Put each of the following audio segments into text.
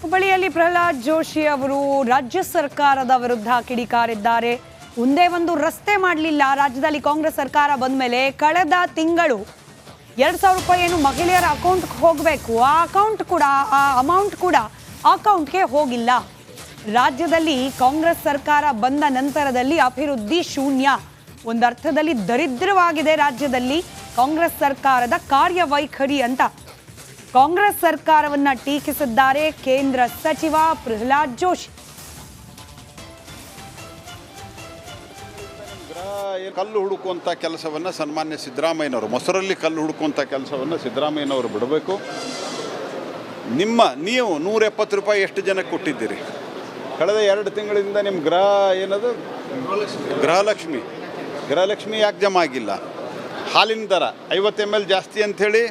ಹುಬ್ಬಳ್ಳಿಯಲ್ಲಿ ಪ್ರಹ್ಲಾದ್ ಜೋಶಿ ಅವರು ರಾಜ್ಯ ಸರ್ಕಾರದ ವಿರುದ್ಧ ಕಿಡಿಕಾರಿದ್ದಾರೆ. ಒಂದೇ ಒಂದು ರಸ್ತೆ ಮಾಡಲಿಲ್ಲ. ರಾಜ್ಯದಲ್ಲಿ ಕಾಂಗ್ರೆಸ್ ಸರ್ಕಾರ ಬಂದ ಮೇಲೆ ಕಳೆದ ತಿಂಗಳು 2,000 ರೂಪಾಯಿ ಏನು ಮಹಿಳೆಯರ ಅಕೌಂಟ್ಗೆ ಹೋಗಬೇಕು, ಆ ಅಮೌಂಟ್ ಕೂಡ ಅಕೌಂಟ್ಗೆ ಹೋಗಿಲ್ಲ. ರಾಜ್ಯದಲ್ಲಿ ಕಾಂಗ್ರೆಸ್ ಸರ್ಕಾರ ಬಂದ ನಂತರದಲ್ಲಿ ಅಭಿವೃದ್ಧಿ ಶೂನ್ಯ. ಒಂದರ್ಥದಲ್ಲಿ ದರಿದ್ರವಾಗಿದೆ ರಾಜ್ಯದಲ್ಲಿ ಕಾಂಗ್ರೆಸ್ ಸರ್ಕಾರದ ಕಾರ್ಯವೈಖರಿ ಅಂತ ಕಾಂಗ್ರೆಸ್ ಸರ್ಕಾರವನ್ನ ಟೀಕಿಸಿದ್ದಾರೆ ಕೇಂದ್ರ ಸಚಿವ ಪ್ರಹ್ಲಾದ್ ಜೋಶಿ. ಕಲ್ಲು ಹುಡುಕುವಂಥ ಕೆಲಸವನ್ನು ಸನ್ಮಾನ್ಯ ಸಿದ್ದರಾಮಯ್ಯನವರು, ಮೊಸರಲ್ಲಿ ಕಲ್ಲು ಹುಡುಕುವಂಥ ಕೆಲಸವನ್ನು ಸಿದ್ದರಾಮಯ್ಯನವರು ಬಿಡಬೇಕು. ನೀವು 170 ರೂಪಾಯಿ ಎಷ್ಟು ಜನಕ್ಕೆ ಕೊಟ್ಟಿದ್ದೀರಿ? ಕಳೆದ 2 ತಿಂಗಳಿಂದ ನಿಮ್ಮ ಗೃಹಲಕ್ಷ್ಮಿ ಯಾಕೆ ಜಮಾ ಆಗಿಲ್ಲ? ಹಾಲಿನ ದರ 50 ml ಜಾಸ್ತಿ ಅಂಥೇಳಿ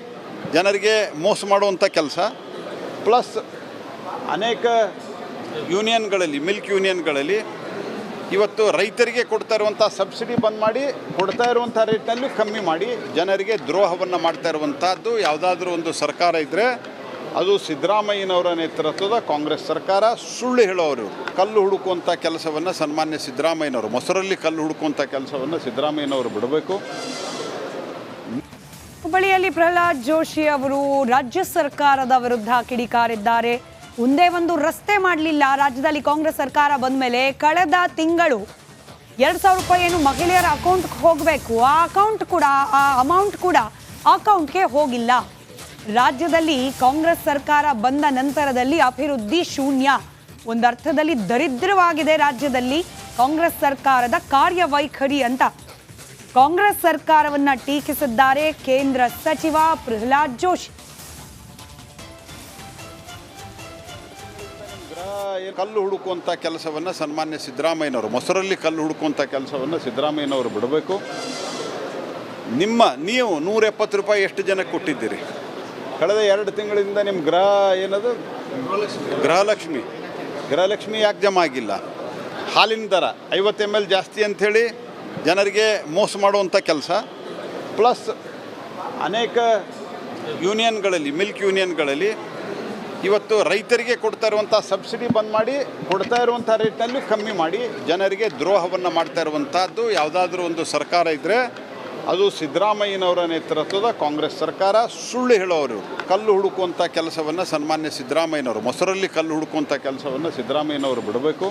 ಜನರಿಗೆ ಮೋಸ ಮಾಡುವಂಥ ಕೆಲಸ. ಪ್ಲಸ್ ಅನೇಕ ಯೂನಿಯನ್ಗಳಲ್ಲಿ, ಮಿಲ್ಕ್ ಯೂನಿಯನ್ಗಳಲ್ಲಿ ಇವತ್ತು ರೈತರಿಗೆ ಕೊಡ್ತಾ ಇರುವಂಥ ಸಬ್ಸಿಡಿ ಬಂದ್ ಮಾಡಿ, ಕೊಡ್ತಾ ಇರುವಂಥ ರೇಟ್ನಲ್ಲೂ ಕಮ್ಮಿ ಮಾಡಿ ಜನರಿಗೆ ದ್ರೋಹವನ್ನು ಮಾಡ್ತಾ ಇರುವಂಥದ್ದು ಯಾವುದಾದ್ರೂ ಒಂದು ಸರ್ಕಾರ ಇದ್ದರೆ ಅದು ಸಿದ್ದರಾಮಯ್ಯನವರ ನೇತೃತ್ವದ ಕಾಂಗ್ರೆಸ್ ಸರ್ಕಾರ. ಸುಳ್ಳು ಹೇಳೋರು. ಕಲ್ಲು ಹುಡುಕುವಂಥ ಕೆಲಸವನ್ನು ಸನ್ಮಾನ್ಯ ಸಿದ್ದರಾಮಯ್ಯನವರು, ಮೊಸರಲ್ಲಿ ಕಲ್ಲು ಹುಡುಕುವಂಥ ಕೆಲಸವನ್ನು ಸಿದ್ದರಾಮಯ್ಯನವರು ಬಿಡಬೇಕು. ಹುಬ್ಬಳ್ಳಿಯಲ್ಲಿ ಪ್ರಹ್ಲಾದ್ ಜೋಶಿ ಅವರು ರಾಜ್ಯ ಸರ್ಕಾರದ ವಿರುದ್ಧ ಕಿಡಿಕಾರಿದ್ದಾರೆ. ಒಂದೇ ಒಂದು ರಸ್ತೆ ಮಾಡಲಿಲ್ಲ. ರಾಜ್ಯದಲ್ಲಿ ಕಾಂಗ್ರೆಸ್ ಸರ್ಕಾರ ಬಂದ ಮೇಲೆ ಕಳೆದ ತಿಂಗಳು 2,000 ರೂಪಾಯಿ ಏನು ಮಹಿಳೆಯರ ಅಕೌಂಟ್ಗೆ ಹೋಗಬೇಕು, ಆ ಅಮೌಂಟ್ ಕೂಡ ಅಕೌಂಟ್ಗೆ ಹೋಗಿಲ್ಲ. ರಾಜ್ಯದಲ್ಲಿ ಕಾಂಗ್ರೆಸ್ ಸರ್ಕಾರ ಬಂದ ನಂತರದಲ್ಲಿ ಅಭಿವೃದ್ಧಿ ಶೂನ್ಯ. ಒಂದರ್ಥದಲ್ಲಿ ದರಿದ್ರವಾಗಿದೆ ರಾಜ್ಯದಲ್ಲಿ ಕಾಂಗ್ರೆಸ್ ಸರ್ಕಾರದ ಕಾರ್ಯವೈಖರಿ ಅಂತ ಕಾಂಗ್ರೆಸ್ ಸರ್ಕಾರವನ್ನ ಟೀಕಿಸಿದ್ದಾರೆ ಕೇಂದ್ರ ಸಚಿವ ಪ್ರಹ್ಲಾದ್ ಜೋಶಿ. ಕಲ್ಲು ಹುಡುಕುವಂಥ ಕೆಲಸವನ್ನು ಸನ್ಮಾನ್ಯ ಸಿದ್ದರಾಮಯ್ಯನವರು, ಮೊಸರಲ್ಲಿ ಕಲ್ಲು ಹುಡುಕುವಂಥ ಕೆಲಸವನ್ನು ಸಿದ್ದರಾಮಯ್ಯನವರು ಬಿಡಬೇಕು. ನೀವು 170 ರೂಪಾಯಿ ಎಷ್ಟು ಜನಕ್ಕೆ ಕೊಟ್ಟಿದ್ದೀರಿ? ಕಳೆದ 2 ತಿಂಗಳಿಂದ ನಿಮ್ಮ ಗೃಹಲಕ್ಷ್ಮಿ ಯಾಕೆ ಜಮಾ ಆಗಿಲ್ಲ? ಹಾಲಿನ ದರ 50 ml ಜಾಸ್ತಿ ಅಂಥೇಳಿ ಜನರಿಗೆ ಮೋಸ ಮಾಡುವಂಥ ಕೆಲಸ. ಪ್ಲಸ್ ಅನೇಕ ಯೂನಿಯನ್ಗಳಲ್ಲಿ, ಮಿಲ್ಕ್ ಯೂನಿಯನ್ಗಳಲ್ಲಿ ಇವತ್ತು ರೈತರಿಗೆ ಕೊಡ್ತಾ ಇರುವಂಥ ಸಬ್ಸಿಡಿ ಬಂದ್ ಮಾಡಿ, ಕೊಡ್ತಾ ಇರುವಂಥ ರೇಟ್ನಲ್ಲೂ ಕಮ್ಮಿ ಮಾಡಿ ಜನರಿಗೆ ದ್ರೋಹವನ್ನು ಮಾಡ್ತಾ ಇರುವಂಥದ್ದು ಯಾವುದಾದ್ರೂ ಒಂದು ಸರ್ಕಾರ ಇದ್ದರೆ ಅದು ಸಿದ್ದರಾಮಯ್ಯನವರ ನೇತೃತ್ವದ ಕಾಂಗ್ರೆಸ್ ಸರ್ಕಾರ. ಸುಳ್ಳು ಹೇಳೋರು. ಕಲ್ಲು ಹುಡುಕುವಂಥ ಕೆಲಸವನ್ನು ಸನ್ಮಾನ್ಯ ಸಿದ್ದರಾಮಯ್ಯನವರು, ಮೊಸರಲ್ಲಿ ಕಲ್ಲು ಹುಡುಕುವಂಥ ಕೆಲಸವನ್ನು ಸಿದ್ದರಾಮಯ್ಯನವರು ಬಿಡಬೇಕು.